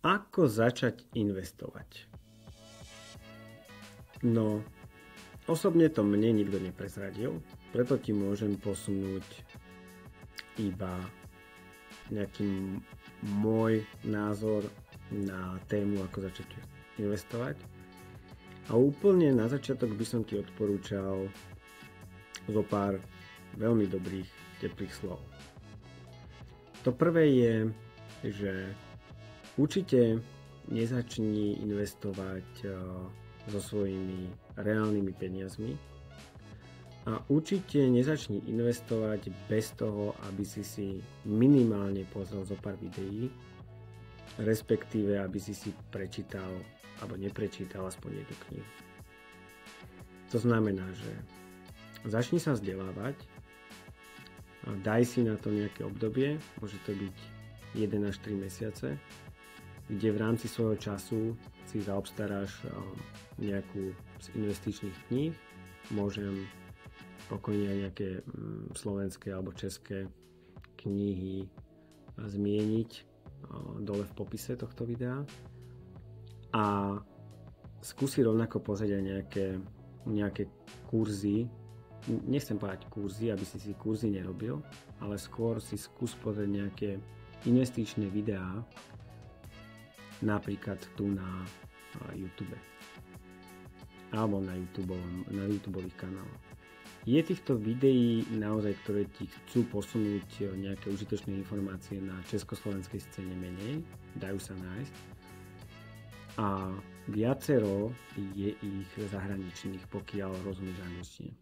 Ako začať investovať? No, osobne to mne nikto neprezradil, preto ti môžem posunúť iba nejaký môj názor na tému, ako začať investovať. A úplne na začiatok by som ti odporúčal zo pár veľmi dobrých, teplých slov. To prvé je, že určite nezačni investovať so svojimi reálnymi peniazmi a určite nezačni investovať bez toho, aby si minimálne pozrel zo pár videí, respektíve aby si prečítal alebo neprečítal aspoň jednu knihu. To znamená, že začni sa vzdelávať, daj si na to nejaké obdobie, môže to byť 1 až 3 mesiace, kde v rámci svojho času si zaobstaráš nejakú z investičných kníh. Môžem pokojne aj nejaké slovenské alebo české knihy zmieniť dole v popise tohto videa. A skúsi rovnako pozrieť aj nejaké kurzy. Nechcem povedať kurzy, aby si kurzy nerobil, ale skôr si skús pozrieť nejaké investičné videá, napríklad tu na YouTube alebo na YouTubeových kanáloch. Je týchto videí naozaj, ktoré ti chcú posunúť nejaké užitočné informácie na československej scéne menej, dajú sa nájsť. A viacero je ich zahraničných, pokiaľ rozumieš angličtine.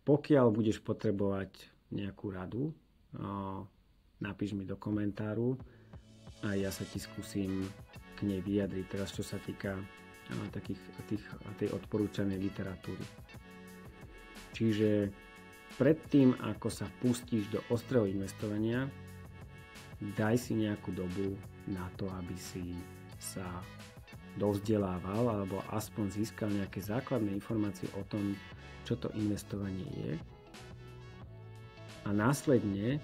Pokiaľ budeš potrebovať nejakú radu, napíš mi do komentáru a ja sa ti skúsim k nej vyjadriť teraz, čo sa týka tej odporúčanej literatúry. Čiže predtým, ako sa pustíš do ostrého investovania, daj si nejakú dobu na to, aby si sa dovzdelával alebo aspoň získal nejaké základné informácie o tom, čo to investovanie je. A následne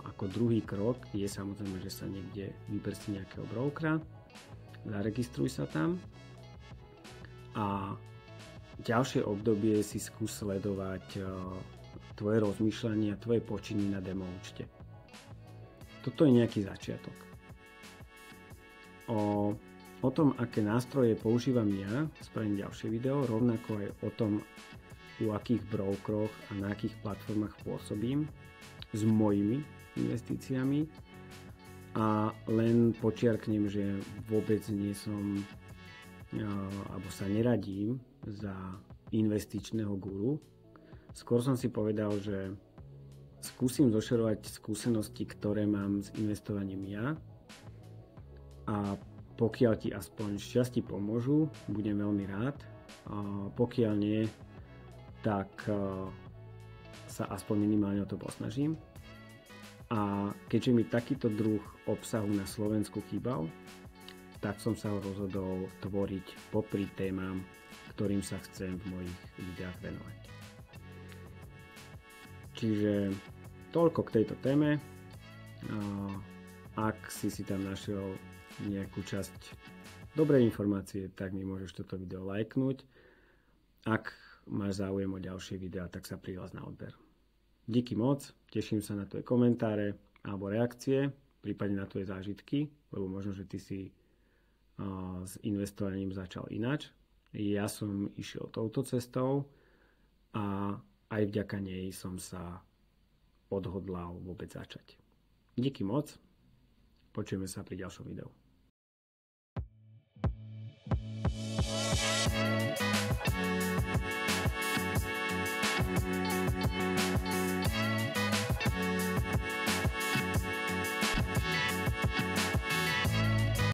ako druhý krok je samozrejme, že sa niekde vyber si nejakého brokera, zaregistruj sa tam a ďalšie obdobie si skús sledovať tvoje rozmýšľanie a tvoje počiny na demo účte. Toto je nejaký začiatok. O tom, aké nástroje používam ja, spravím ďalšie video, rovnako aj o tom, u akých brokeroch a na akých platformách pôsobím s mojimi investíciami a len počiarknem, že vôbec nie som alebo sa neradím za investičného guru. Skôr som si povedal, že skúsim zošerovať skúsenosti, ktoré mám s investovaním ja a pokiaľ ti aspoň šťastí pomôžu, budem veľmi rád. Pokiaľ nie, tak sa aspoň minimálne o to posnažím. A keďže mi takýto druh obsahu na Slovensku chýbal, tak som sa rozhodol tvoriť popri témam, ktorým sa chcem v mojich videách venovať. Čiže toľko k tejto téme. Ak si tam našiel nejakú časť dobrej informácie, tak mi môžeš toto video lajknúť. Ak máš záujem o ďalšie videá, tak sa prihlás na odber. Díky moc, teším sa na tvoje komentáre alebo reakcie, prípadne na tvoje zážitky, lebo možno, že ty si s investovaním začal ináč. Ja som išiel touto cestou a aj vďaka nej som sa odhodlal vôbec začať. Díky moc, počujeme sa pri ďalšom videu.